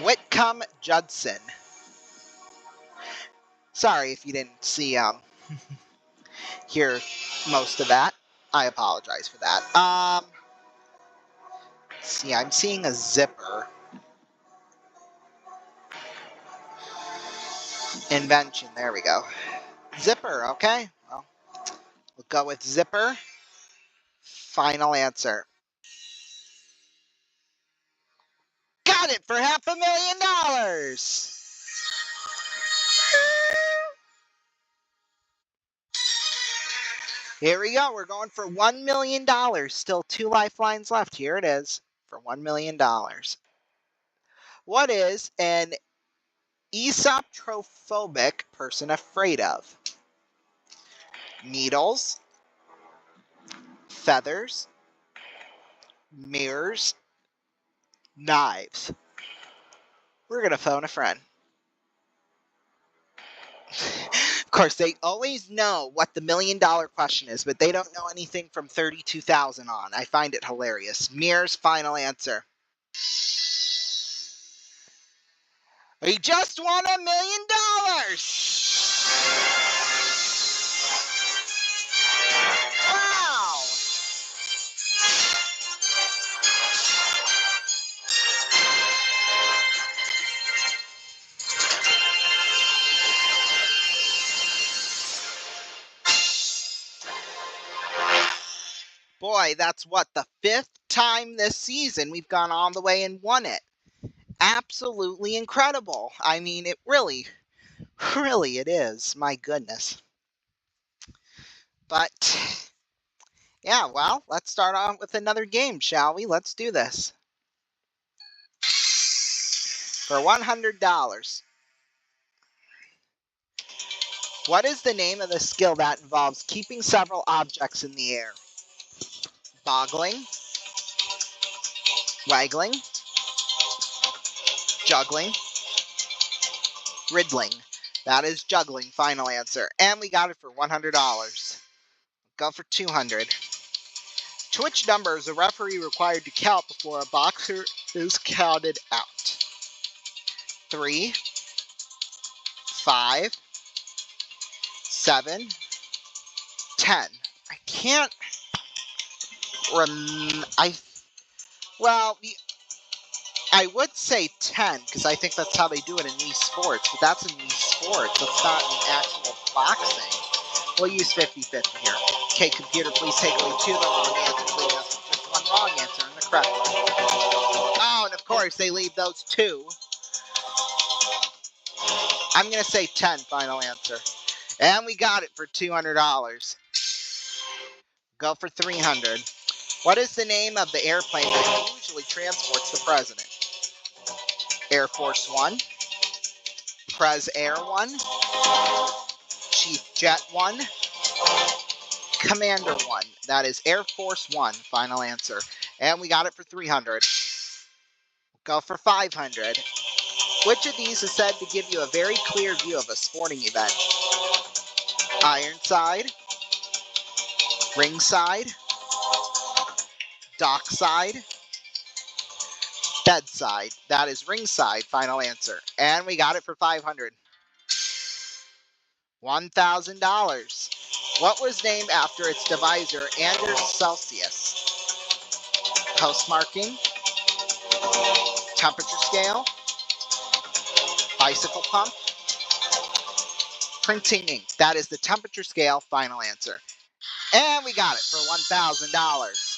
Whitcomb Judson. Sorry if you didn't see hear most of that. I apologize for that. Let's see, I'm seeing a zipper. Invention, there we go. Zipper, okay. Well, we'll go with zipper. Final answer. Got it for $500,000. Here we go. We're going for $1 million. Still 2 lifelines left. Here it is for $1 million. What is an esoptrophobic person afraid of? Needles, feathers, mirrors, knives. We're going to phone a friend. Of course, they always know what the $1 million question is, but they don't know anything from 32,000 on. I find it hilarious. Mirrors, final answer. We just won $1 million. Wow. Boy, that's what, the 5th time this season we've gone all the way and won it. Absolutely incredible. I mean, it really it is. My goodness. But, yeah, well, let's start on with another game, shall we? Let's do this. For $100. What is the name of the skill that involves keeping several objects in the air? Boggling, waggling, juggling, riddling. That is juggling, final answer. And we got it for $100. Go for $200. To which number is a referee required to count before a boxer is counted out? 3, 5, 7, 10. I can't I would say 10 because I think that's how they do it in Wii Sports, but that's in Wii Sports. That's not in actual boxing. We'll use 50-50 here. Okay, computer, please take away 2 of the wrong answers, leaving us with just 1 wrong answer and the correct one. Oh, and of course they leave those 2. I'm going to say 10, final answer. And we got it for $200. Go for $300. What is the name of the airplane that usually transports the president? Air Force One, Prez Air One, Chief Jet One, Commander One. That is Air Force One, final answer. And we got it for $300. Go for $500. Which of these is said to give you a very clear view of a sporting event? Ironside, ringside, dockside, bedside. That is ringside, final answer. And we got it for $500. $1,000. What was named after its devisor, Anders Celsius? Postmarking, temperature scale, bicycle pump, printing ink. That is the temperature scale, final answer. And we got it for $1,000.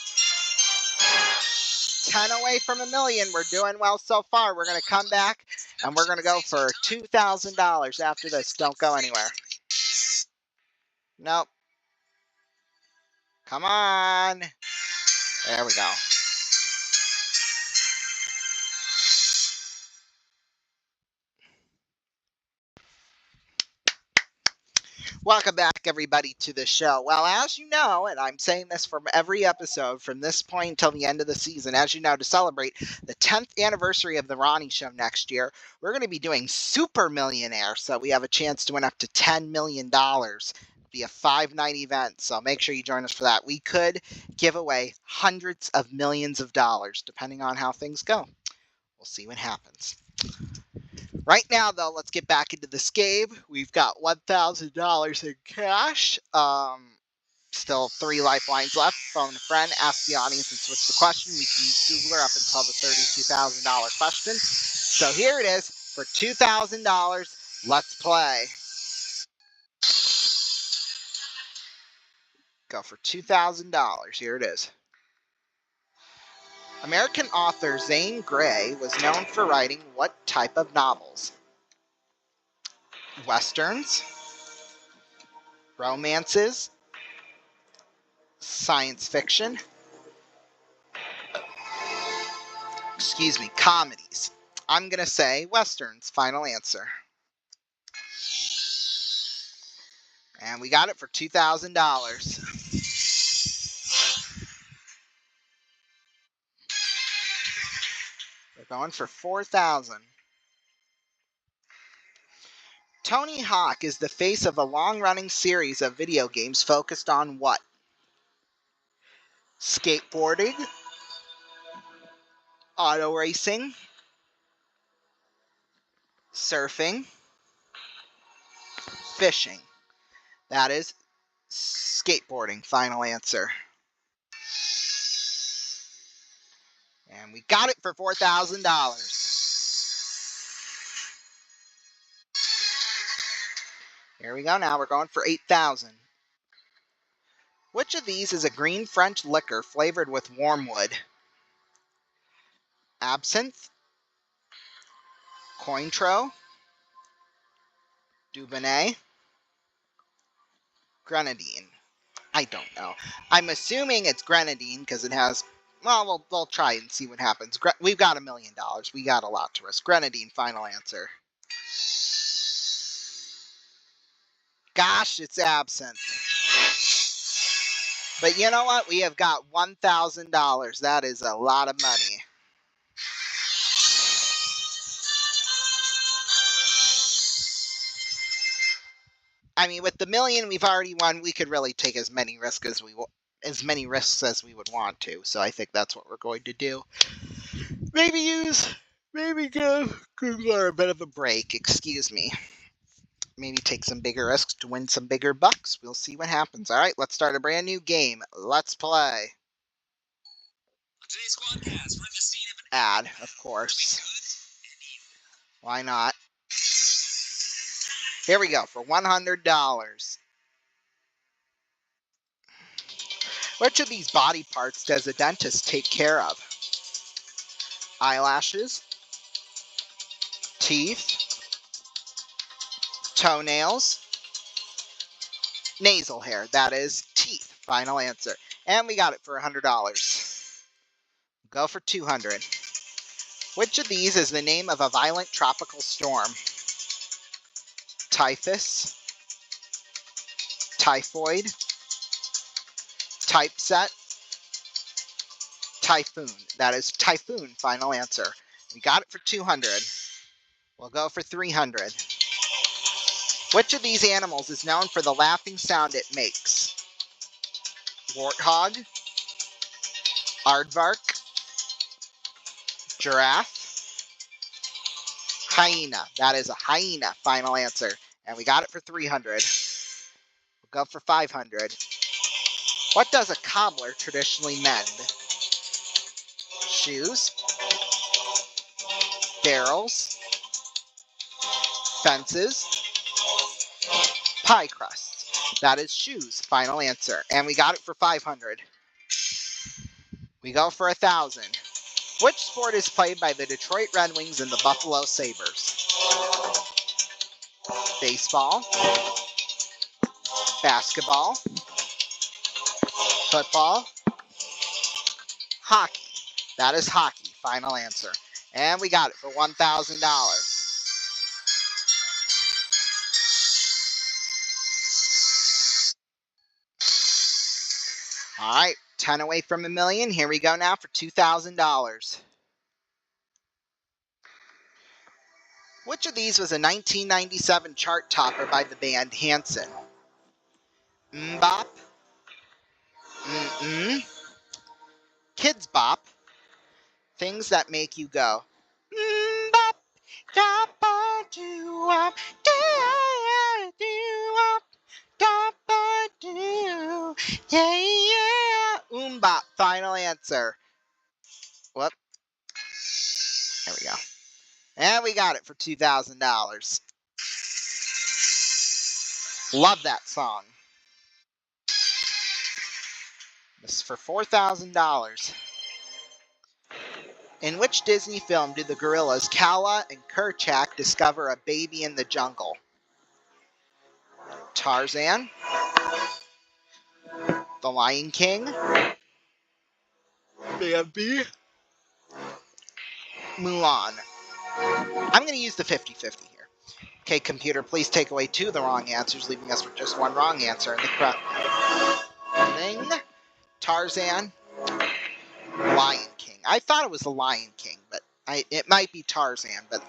10 away from $1 million. We're doing well so far. We're going to come back and we're going to go for $2,000 after this. Don't go anywhere. Nope. Come on. There we go. Welcome back, everybody, to the show. Well, as you know, and I'm saying this from every episode from this point until the end of the season, as you know, to celebrate the 10th anniversary of the Ronnie Show next year, we're going to be doing Super Millionaire, so we have a chance to win up to $10 million. Be a 5-night event, so make sure you join us for that. We could give away hundreds of millions of dollars, depending on how things go. We'll see what happens. Right now, though, let's get back into this game. We've got $1,000 in cash. Still 3 lifelines left. Phone a friend, ask the audience, and switch the question. We can use Googler up until the $32,000 question. So here it is for $2,000. Let's play. Go for $2,000. Here it is. American author Zane Grey was known for writing what type of novels? Westerns, romances, science fiction, comedies. I'm going to say westerns. Final answer. And we got it for $2,000. We're going for $4,000. Tony Hawk is the face of a long-running series of video games focused on what? Skateboarding, auto racing, surfing, fishing. That is skateboarding. Final answer. And we got it for $4,000. Here we go now. We're going for $8,000. Which of these is a green French liquor flavored with wormwood? Absinthe, Cointreau, Dubonnet, Grenadine. I don't know. I'm assuming it's Grenadine because it has. Well, we'll try and see what happens. We've got $1 million. We got a lot to risk. Grenadine. Final answer. Gosh, it's absinthe. But you know what? We have got $1,000. That is a lot of money. I mean, with the million we've already won, we could really take as many risks as we would want to. So I think that's what we're going to do. Maybe give Googler a bit of a break. Excuse me. Maybe take some bigger risks to win some bigger bucks. We'll see what happens. All right, let's start a brand new game. Let's play. Today's Squadcast, we're in the scene of an Ad, of course. Why not? Here we go for $100. Which of these body parts does a dentist take care of? Eyelashes, teeth, toenails, nasal hair. That is teeth. Final answer. And we got it for $100. Go for $200. Which of these is the name of a violent tropical storm? Typhus, typhoid, typeset, typhoon. That is typhoon. Final answer. We got it for $200. We'll go for $300. Which of these animals is known for the laughing sound it makes? Warthog, aardvark, giraffe, hyena. That is a hyena. Final answer. And we got it for $300. We'll go for $500. What does a cobbler traditionally mend? Shoes, barrels, fences, pie crusts. That is shoes. Final answer. And we got it for $500. We go for $1,000. Which sport is played by the Detroit Red Wings and the Buffalo Sabres? Baseball, basketball, football, hockey. That is hockey. Final answer. And we got it for $1,000. All right, 10 away from $1 million. Here we go now for $2,000. Which of these was a 1997 chart topper by the band Hanson? Mbop, Mm-mm, Kids Bop, Things That Make You Go, Mbop, Da-ba-doo-wop, da-da-doo-wop, da-ba-doo. Yeah, yeah. Umbop, final answer. Whoop. There we go. And we got it for $2,000. Love that song. This is for $4,000. In which Disney film did the gorillas Kala and Kerchak discover a baby in the jungle? Tarzan, The Lion King, Bambi, Mulan. I'm going to use the 50-50 here. Okay, computer, please take away 2 of the wrong answers, leaving us with just 1 wrong answer. And the correct thing, Tarzan, Lion King. I thought it was The Lion King, but it might be Tarzan, but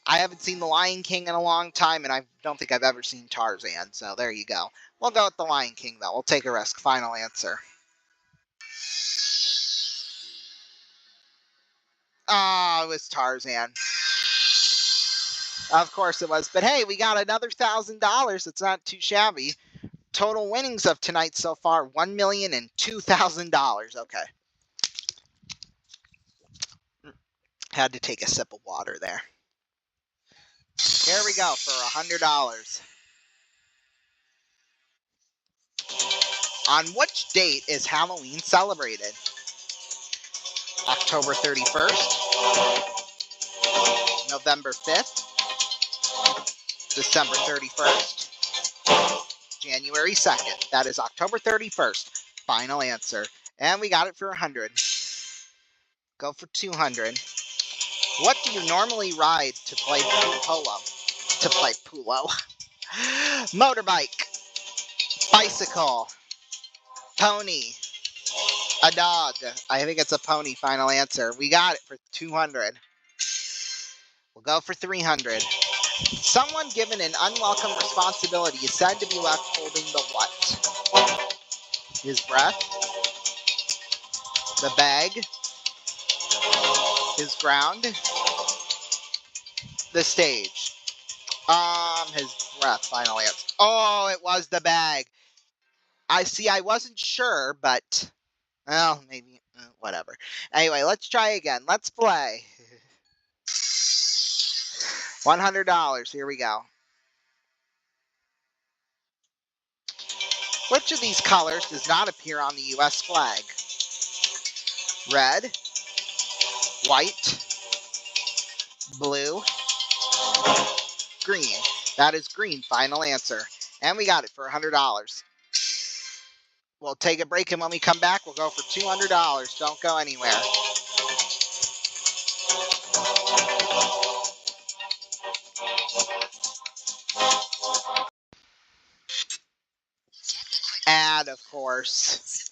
I haven't seen The Lion King in a long time, and I don't think I've ever seen Tarzan, so there you go. We'll go with The Lion King, though. We'll take a risk. Final answer. Oh, it was Tarzan. Of course it was. But hey, we got another $1,000. It's not too shabby. Total winnings of tonight so far, $1,002,000. Okay. Had to take a sip of water there. Here we go for $100. On which date is Halloween celebrated? October 31st, November 5th, December 31st, January 2nd. That is October 31st. Final answer. And we got it for 100. Go for 200. What do you normally ride to play polo? To play polo. Motorbike, bicycle, pony, a dog. I think it's a pony. Final answer. We got it for 200. We'll go for 300. Someone given an unwelcome responsibility is said to be left holding the what? His breath, the bag, his ground, the stage. His breath. Final answer. Oh, it was the bag. I wasn't sure, but well, maybe whatever. Anyway, let's try again. Let's play. $100. Here we go. Which of these colors does not appear on the U.S. flag? Red, white, blue, green. That is green. Final answer. And we got it for $100. We'll take a break, and when we come back, we'll go for $200. Don't go anywhere. Ad, of course.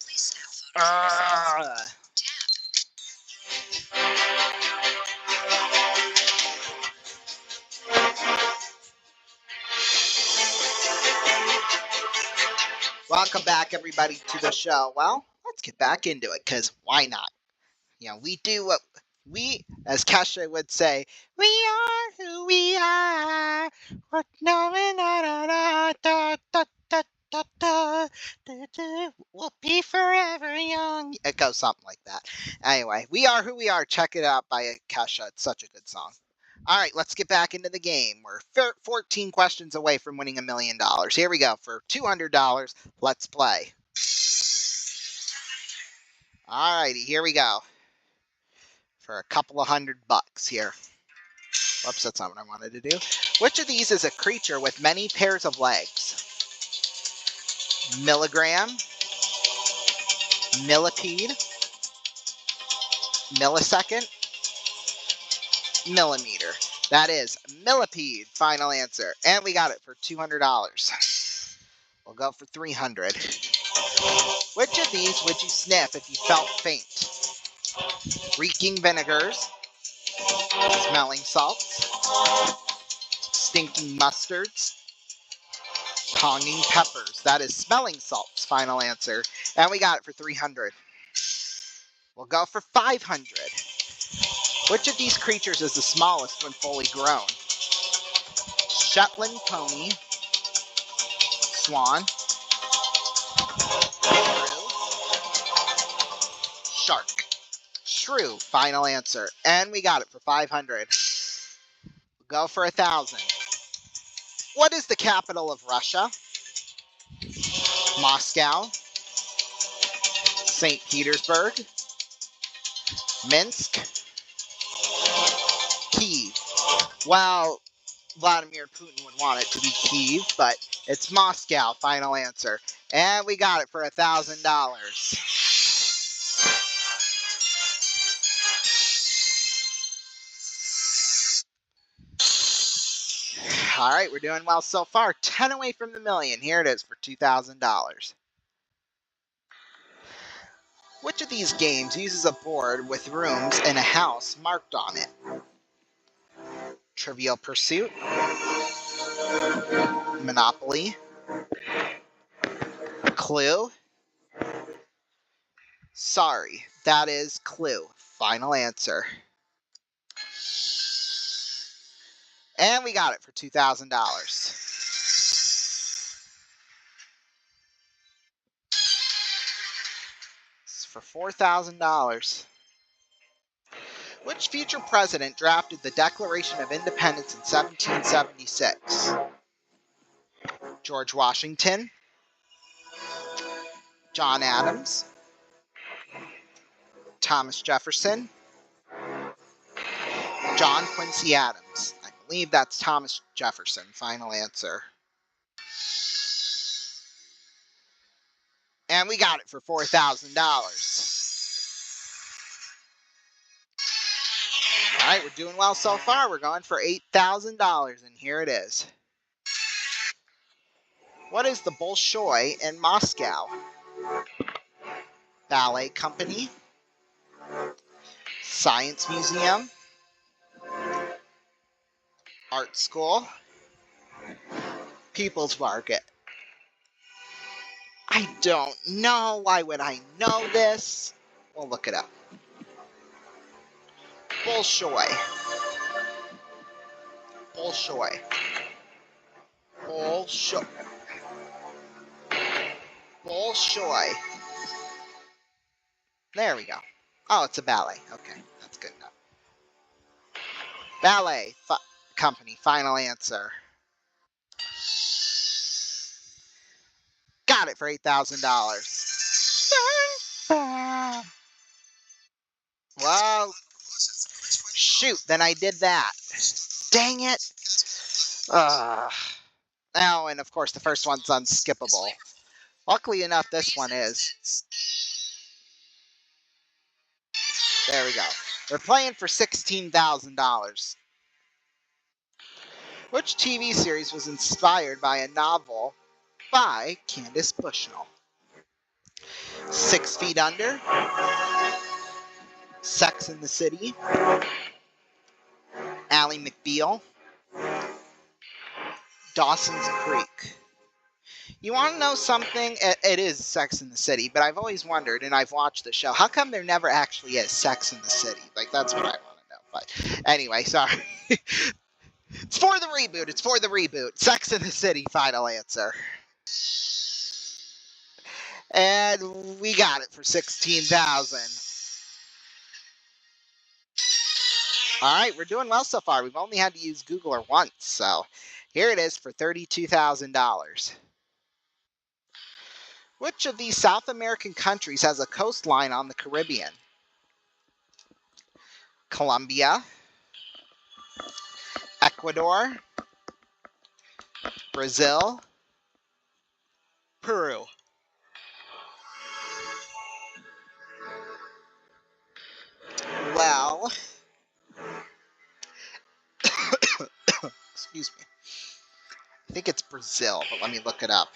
Welcome back, everybody, to the show. Well, let's get back into it, because why not? You know, we do what we, as Kesha would say, we are who we are. What no, we'll be forever young. It goes something like that. Anyway, we are who we are. Check it out by Kesha. It's such a good song. All right, let's get back into the game. We're 14 questions away from winning $1 million. Here we go. For $200, let's play. All righty, here we go. For a couple of $100 here. Whoops, that's not what I wanted to do. Which of these is a creature with many pairs of legs? Milligram, millipede, millisecond, millimeter. That is millipede. Final answer. And we got it for $200. We'll go for 300. Which of these would you sniff if you felt faint? Reeking vinegars, smelling salts, stinking mustards, tonging peppers. That is smelling salts. Final answer. And we got it for 300. We'll go for 500. Which of these creatures is the smallest when fully grown? Shetland pony. Swan. Kangaroo. Shark. Shrew. Final answer. And we got it for 500. Go for 1,000. What is the capital of Russia? Moscow. St. Petersburg. Minsk. Kyiv. Well, Vladimir Putin would want it to be Kyiv, but it's Moscow. Final answer. And we got it for $1,000. All right, we're doing well so far. 10 away from the million. Here it is for $2,000. Which of these games uses a board with rooms and a house marked on it? Trivial Pursuit, Monopoly, Clue. Sorry, that is Clue. Final answer. And we got it for $2,000. For $4,000. Which future president drafted the Declaration of Independence in 1776? George Washington, John Adams, Thomas Jefferson, John Quincy Adams. I believe that's Thomas Jefferson. Final answer. And we got it for $4,000. All right, we're doing well so far. We're going for $8,000, and here it is. What is the Bolshoi in Moscow? Ballet company, science museum, art school, People's Market. I don't know. Why would I know this? We'll look it up. Bolshoi. Bolshoi. Bolshoi. Bolshoi. There we go. Oh, it's a ballet. Okay, that's good enough. Ballet company. Final answer. Got it for $8,000. Well, shoot, then I did that. Dang it. Oh, and of course the first one's unskippable. Luckily enough, this one is. There we go. We're playing for $16,000. Which TV series was inspired by a novel by Candace Bushnell? 6 Feet Under, Sex and the City, Ally McBeal, Dawson's Creek. You want to know something? It is Sex in the City, but I've always wondered, and I've watched the show, how come there never actually is Sex in the City? Like, that's what I want to know. But anyway, sorry. It's for the reboot. It's for the reboot. Sex in the City, final answer. And we got it for $16,000. All right, we're doing well so far. We've only had to use Googler once, so here it is for $32,000. Which of these South American countries has a coastline on the Caribbean? Colombia, Ecuador, Brazil, Peru. Well, excuse me. I think it's Brazil, but let me look it up.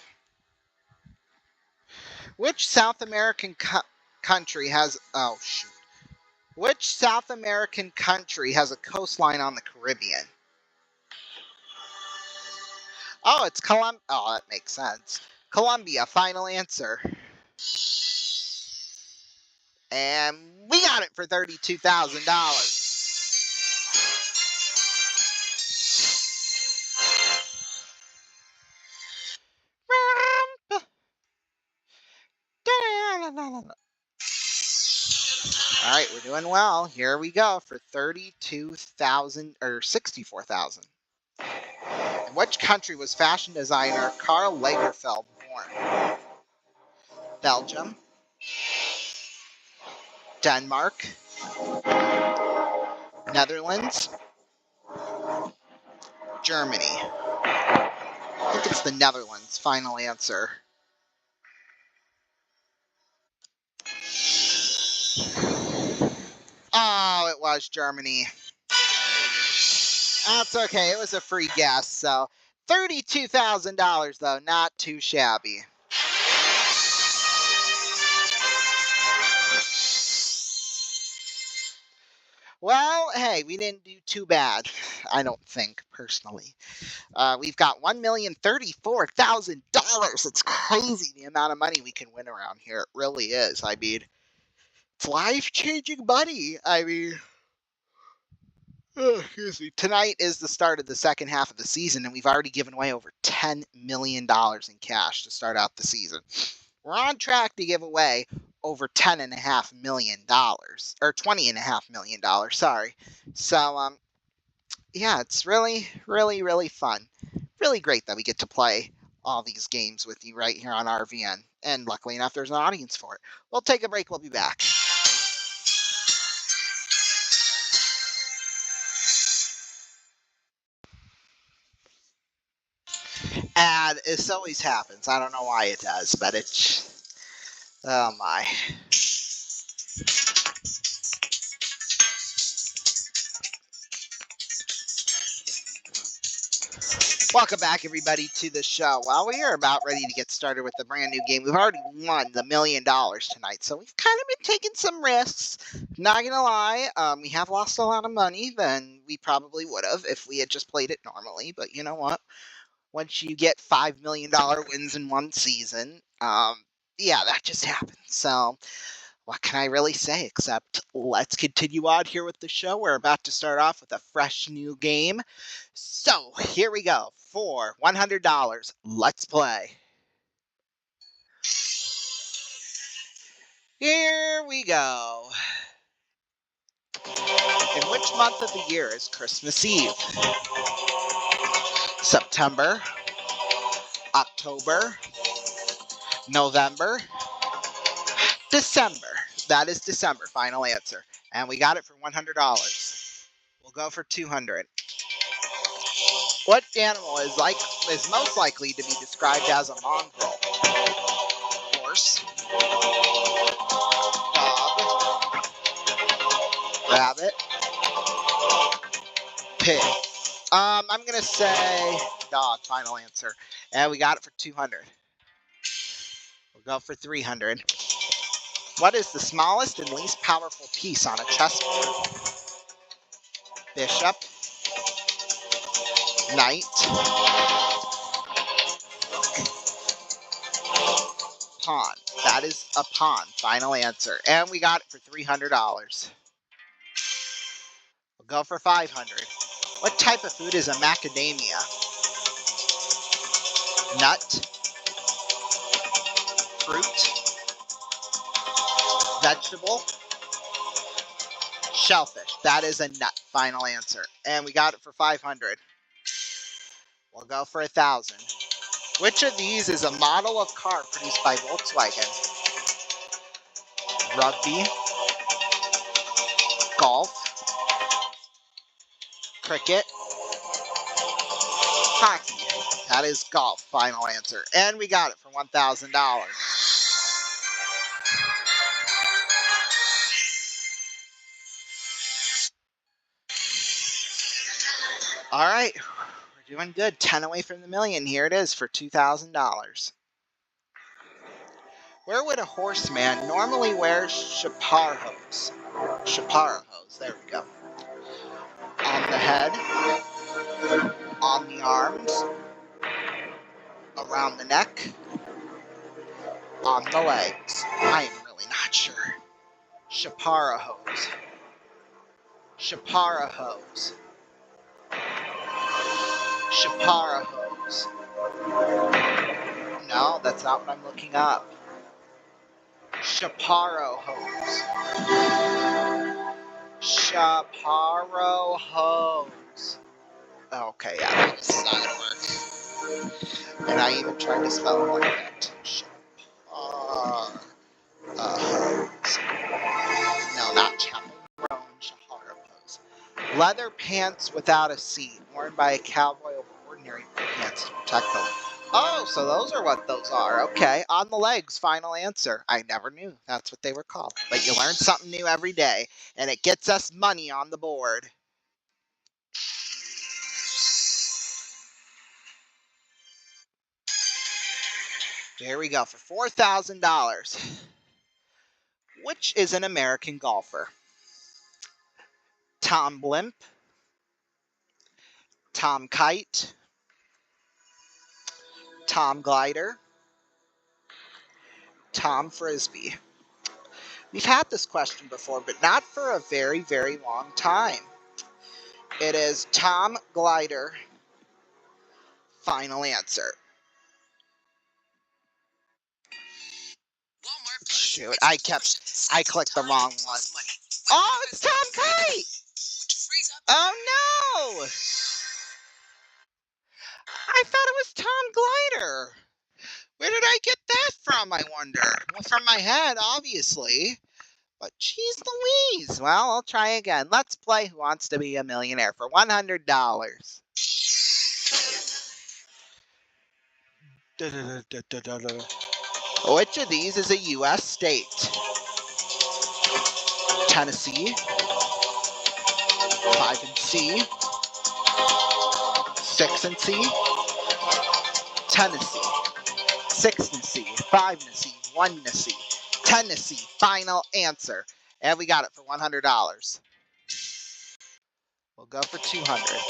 Which South American country has... Oh, shoot. Which South American country has a coastline on the Caribbean? Oh, it's Colombia. Oh, that makes sense. Colombia, final answer. And we got it for $32,000. no. All right, we're doing well. Here we go for 32,000 or 64,000. In which country was fashion designer Karl Lagerfeld born? Belgium, Denmark, Netherlands, Germany. I think it's the Netherlands. Final answer. Oh, it was Germany. That's okay. It was a free guess. So $32,000 though, not too shabby. Well, hey, we didn't do too bad. I don't think personally. We've got $1,034,000. It's crazy the amount of money we can win around here. It really is. I mean, it's life-changing money. I mean, excuse me. Tonight is the start of the second half of the season, and we've already given away over $10 million in cash to start out the season. We're on track to give away over $10.5 million, or $20.5 million, sorry. So, yeah, it's really, really, really fun. Really great that we get to play all these games with you right here on RVN. And luckily enough, there's an audience for it. We'll take a break. We'll be back. And this always happens. I don't know why it does, but it's... Oh, my. Welcome back, everybody, to the show. Well, we are about ready to get started with the brand new game. We've already won the $1 million tonight, so we've kind of been taking some risks. Not gonna lie, we have lost a lot of money than we probably would have if we had just played it normally. But you know what? Once you get $5 million wins in one season, yeah, that just happens. So what can I really say except let's continue on here with the show. We're about to start off with a fresh new game. So here we go for $100. Let's play. Here we go. In which month of the year is Christmas Eve? September, October, November, December. That is December. Final answer. And we got it for $100. We'll go for $200. What animal is most likely to be described as a mongrel? Horse, dog, rabbit, pig. I'm gonna say dog. Final answer, and we got it for $200. We'll go for $300. What is the smallest and least powerful piece on a chessboard? Bishop, knight, pawn. That is a pawn. Final answer, and we got it for $300. We'll go for $500. What type of food is a macadamia? Nut, fruit, vegetable, shellfish. That is a nut. Final answer. And we got it for $500. We'll go for $1,000. Which of these is a model of car produced by Volkswagen? Rugby, golf, cricket, hockey. That is golf. Final answer. And we got it for $1,000. All right. We're doing good. 10 away from the million. Here it is for $2,000. Where would a horseman normally wear chaparros? Chaparros. There we go. On the head, on the arms, around the neck, on the legs. I am really not sure. Chaparros. Chaparros. Chaparros. No, that's not what I'm looking up. Chaparro hose. Chaparro hose. Okay, yeah, this is not gonna work. And I even tried to spell it like that. Chaparro hose. No, not chaperone. Chaparro hose. Leather pants without a seat, worn by a cowboy over ordinary pants to protect them. Oh, so those are what those are. Okay, on the legs, final answer. I never knew that's what they were called. But you learn something new every day, and it gets us money on the board. There we go for $4,000. Which is an American golfer? Tom Blimp, Tom Kite, Tom Glider, Tom Frisbee. We've had this question before, but not for a very, very long time. It is Tom Glider. Final answer. Shoot, I clicked the wrong one. Oh, it's Tom Kite! Oh no! I thought it was Tom Glider. Where did I get that from, I wonder? Well, from my head, obviously. But geez Louise. Well, I'll try again. Let's play Who Wants to Be a Millionaire for $100. Which of these is a U.S. state? Tennessee, 5 and C, 6 and C, Tennessee, 6 and C, 5 and C, 1 and C, Tennessee. Final answer. And we got it for $100. We'll go for 200.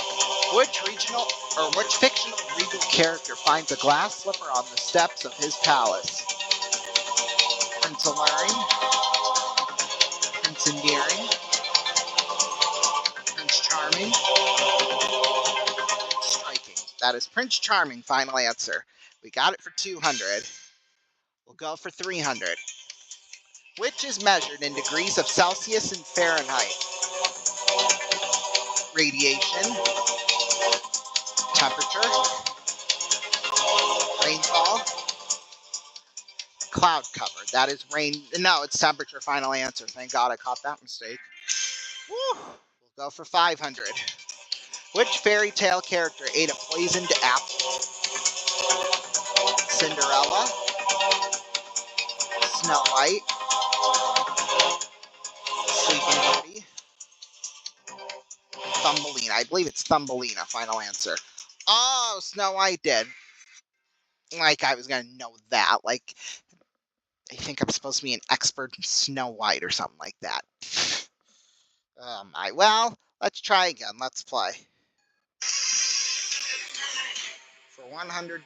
Which fictional regal character finds a glass slipper on the steps of his palace? Prince Alluring, Prince Endearing, Prince Charming, Prince Striking. That is Prince Charming. Final answer. We got it for 200. We'll go for 300. Which is measured in degrees of Celsius and Fahrenheit? Radiation, temperature, rainfall, cloud cover. That is rain. No, it's temperature. Final answer. Thank God I caught that mistake. Woo. We'll go for 500. Which fairy tale character ate a poisoned apple? Cinderella, Snow White, Sleeping Beauty, Thumbelina. I believe it's Thumbelina. Final answer. Oh, Snow White did. Like I was gonna know that. Like I think I'm supposed to be an expert in Snow White or something like that. Oh my. Well, let's try again. Let's play. For $100.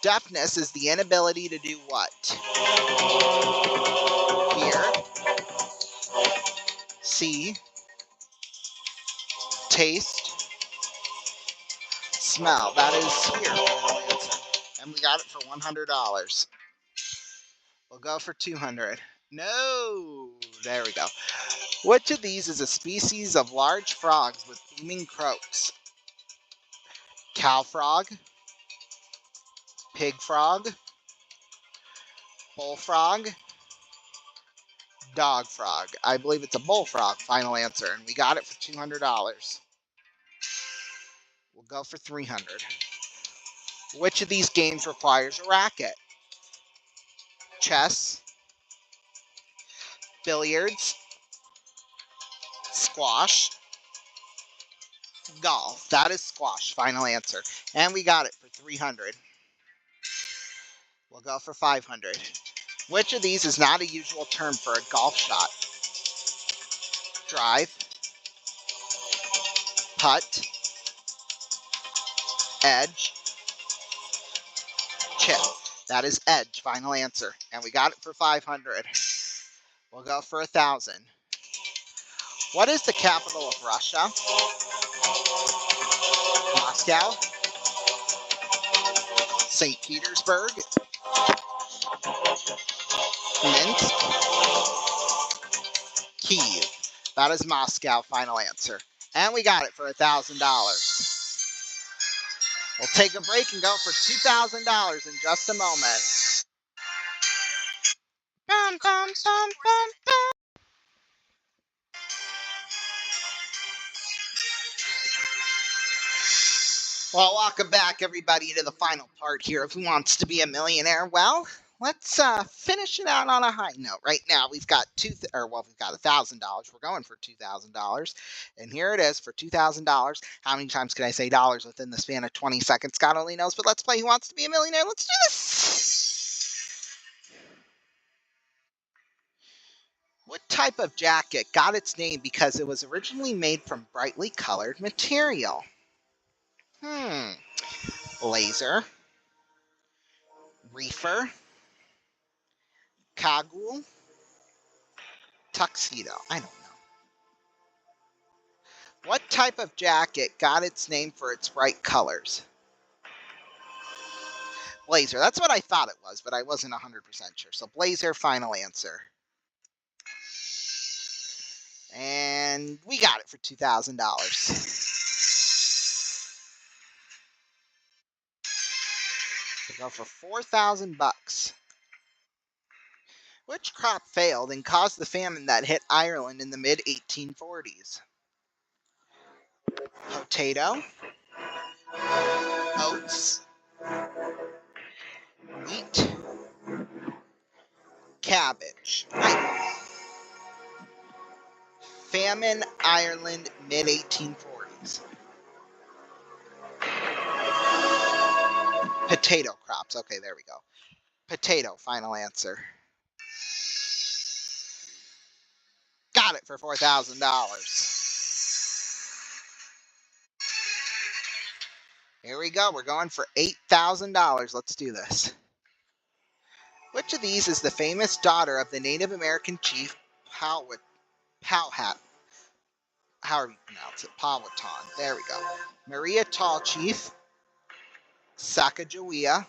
Deafness is the inability to do what? Hear, see, taste, smell. That is hear. Final answer. And we got it for $100. We'll go for 200. No! There we go. Which of these is a species of large frogs with booming croaks? Cow frog, pig frog, bullfrog, dog frog. I believe it's a bullfrog. Final answer. And we got it for $200. We'll go for 300. Which of these games requires a racket? Chess, billiards, squash, golf. That is squash. Final answer. And we got it for 300. We'll go for 500. Which of these is not a usual term for a golf shot? Drive, putt, edge, chip. That is edge. Final answer. And we got it for 500. We'll go for 1,000. What is the capital of Russia? Moscow, St. Petersburg, Minsk, Kyiv. That is Moscow, final answer. And we got it for $1,000. We'll take a break and go for $2,000 in just a moment. Bum, bum, bum, bum, bum. Well, welcome back, everybody, to the final part here of Who Wants to Be a Millionaire. Well, let's finish it out on a high note. Right now, we've got we've got $1,000. We're going for $2,000, and here it is for $2,000. How many times can I say dollars within the span of 20 seconds? God only knows. But let's play Who Wants to Be a Millionaire. Let's do this. What type of jacket got its name because it was originally made from brightly colored material? Blazer, reefer, kagul, tuxedo. I don't know. What type of jacket got its name for its bright colors? Blazer. That's what I thought it was, but I wasn't 100% sure. So blazer, final answer. And we got it for $2,000. We go for $4,000. Which crop failed and caused the famine that hit Ireland in the mid-1840s? Potato, oats, wheat, cabbage. Famine, Ireland, mid-1840s. Potato crops. Okay, there we go. Potato, final answer. Got it for $4,000. Here we go. We're going for $8,000. Let's do this. Which of these is the famous daughter of the Native American chief Powhatan? However you pronounce it. Powhatan. There we go. Maria Tall Chief, Sacagawea,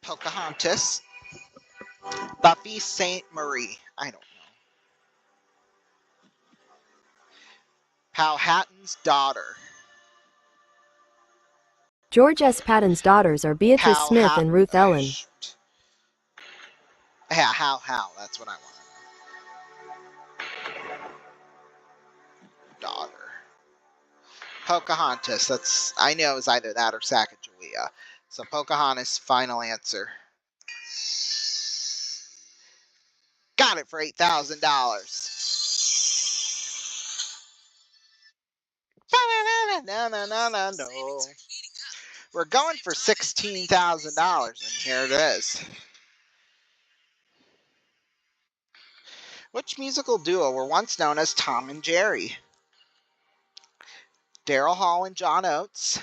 Pocahontas, Buffy St. Marie. I don't know. Powhatan's daughter. George S. Patton's daughters are Beatrice Smith and Ruth Ellen. Yeah, how. That's what I want to know. Daughter. Pocahontas. That's, I know is either that or Sacagawea. So Pocahontas, final answer. Got it for $8,000. No. We're going for $16,000, and here it is. Which musical duo were once known as Tom and Jerry? Daryl Hall and John Oates,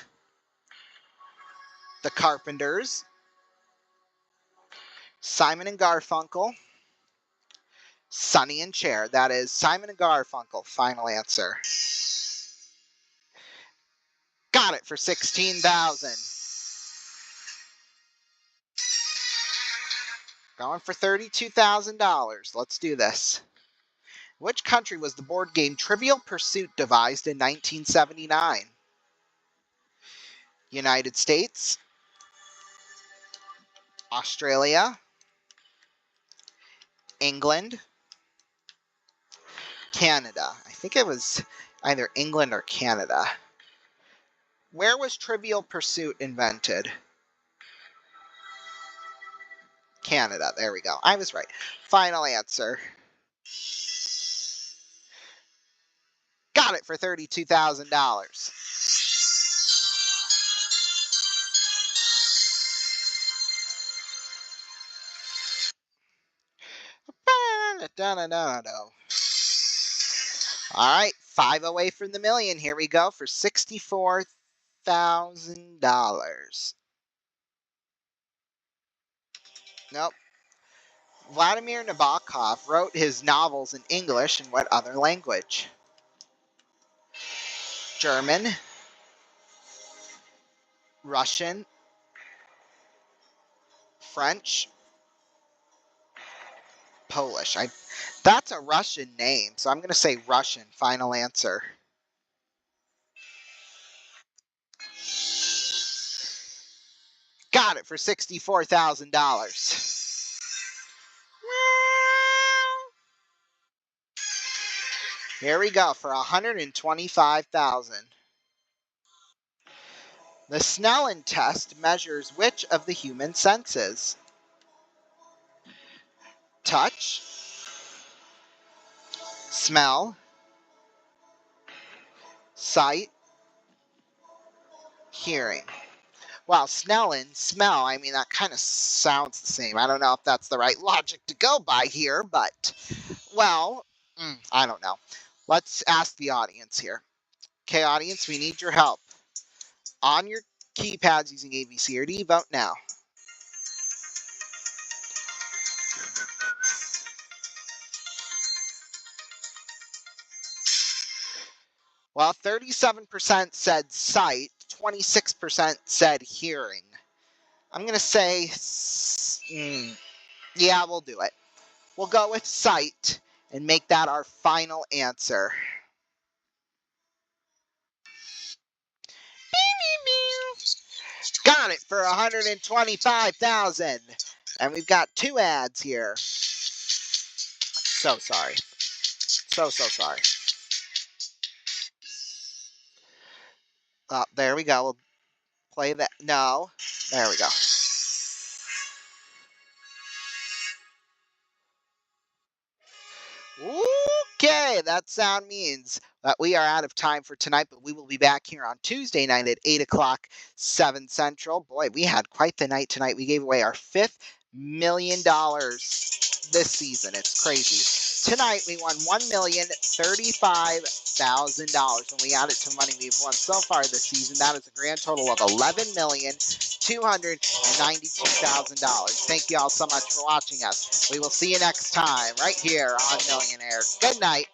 The Carpenters, Simon and Garfunkel, Sonny and Cher. That is Simon and Garfunkel. Final answer. Got it for $16,000. Going for $32,000. Let's do this. Which country was the board game Trivial Pursuit devised in 1979? United States, Australia, England, Canada. I think it was either England or Canada. Where was Trivial Pursuit invented? Canada. There we go. I was right. Final answer. Got it for $32,000. All right, 5 away from the million. Here we go for $64,000. Nope. Vladimir Nabokov wrote his novels in English and what other language? German, Russian, French, Polish. That's a Russian name, so I'm going to say Russian. Final answer. Got it for $64,000. Here we go for $125,000. The Snellen test measures which of the human senses? Touch, smell, sight, hearing. Well, Snellen, smell, I mean, that kind of sounds the same. I don't know if that's the right logic to go by here, but, well, I don't know. Let's ask the audience here. Okay, audience, we need your help. On your keypads using ABC, or do you vote now? Well, 37% said sight, 26% said hearing. I'm going to say, yeah, we'll do it. We'll go with sight and make that our final answer. Got it for $125,000. And we've got 2 ads here. So sorry. So sorry. There we go. We'll play that. No. There we go. Okay, that sound means that we are out of time for tonight, but we will be back here on Tuesday night at 8 o'clock, 7 Central. Boy, we had quite the night tonight. We gave away our $5th million this season. It's crazy. Tonight, we won $1,035,000. When we add it to the money we've won so far this season, that is a grand total of $11,292,000. Thank you all so much for watching us. We will see you next time right here on Millionaire. Good night.